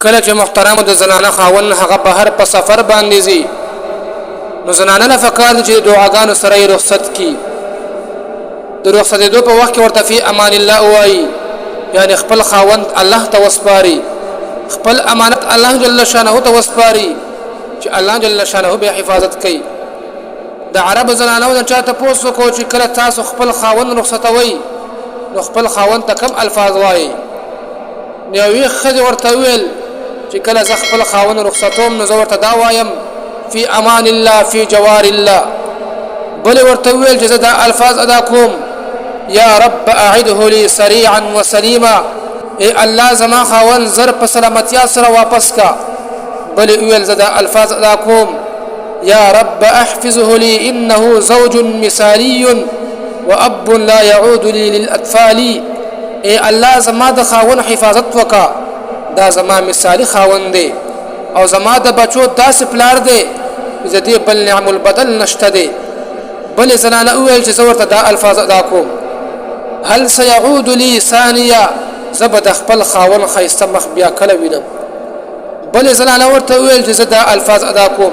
کله چې محترم د زنانه خاون هغه بهر په سفر باندې زی نو زنانه نه فکر چې دعاګانو سره رخصت کی د رخصت دو په وخت کې ورته فی امان الله وای یعنی خپل خاوند الله ته وسپاري خپل امانت الله جل شانه ته وسپاري چې الله جل شانه به حفاظت کوي د عرب زنانه د چاته پوسو کو چې کله تاسو خپل خاوند رخصتوي نو خپل خاوند ته کم الفاظ وای نو وی خځه ورته ویل چې کله ز خپل خاوند رخصتوم نو زه ورته دا وایم فی امان الله فی جوار الله بل ورته ویل چې دا الفاظ ادا کوم یا رب اعده لي سريعا وسليما اے الله زما خاوند زر په سلامتیا سره واپس کا بل ویل زدا الفاظ ادا کوم يا رب احفظه لي انه زوج مثالي واب لا يعود لي للاطفال اے الله زما د خاوند حفاظت وکا دا زما مثالی خاوند دی او زما د بچو داس پلار دی زدي بل نعم البدل نشته دی بل زنانه اول چې زورته دا الفاظ ادا کوم هل سيعود لي ثانيه زبد خپل خاون خيسته مخ بیا کله وینم بل زنانه ورته ویل چې دا الفاظ ادا کوم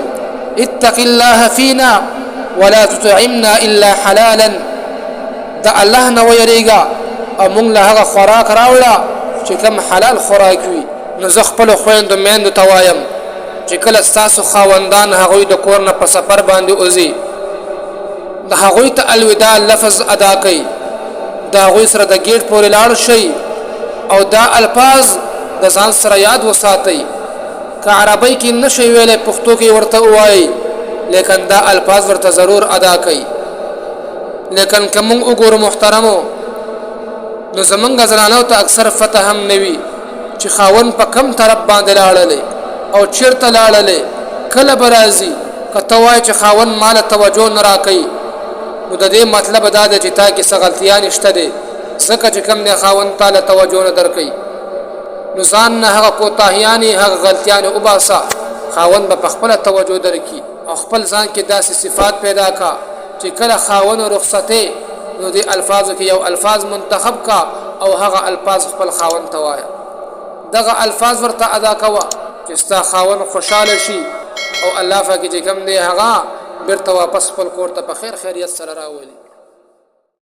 اتق الله فينا ولا تطعمنا الا حلالا دا الله نو یریګا او مونږ له هغه خوراک راوړه چې کوم حلال خوراک وي نو زه خپل خويندو میندو توایم چې کله تاسو خاوندان هغه د کور نه په سفر باندې اوزي د هغه ته الوداع لفظ ادا کوي دا هغه سره د گیټ پورې لاړ شي او دا الفاظ د ځان سره یاد وساتئ که عربی کې نشي ویلې پښتو کې ورته وایي لیکن دا الفاظ ورته ضرور ادا کوي لیکن کوم وګور محترمو نو زمونږ زنانو ته اکثر فتح هم نوي چې خاون په کم طرف باندې لاړلې او چیرته لاړلې کله برازي کته وای چې خاون مال توجه نه راکړي نو د دې مطلب دا دی چې تا کې څه غلطیاں نشته دي ځکه چې کم نه خاون تعالی توجه نه درکړي نو ځان نه هغه کوتاهیانی هغه غلطیاں او باسا خاون به خپل توجه درکړي او خپل ځان کې داسې صفات پیدا کا چې کله خاون رخصته نو دې الفاظو کې یو الفاظ منتخب کا او هغه الفاظ خپل خاون توایا دغه الفاظ ورته ادا کوا چې ستا خاون خوشاله شي او الله فاکه چې کوم دی هغه بیرته واپس خپل کور ته په خیر خیریت سره راولي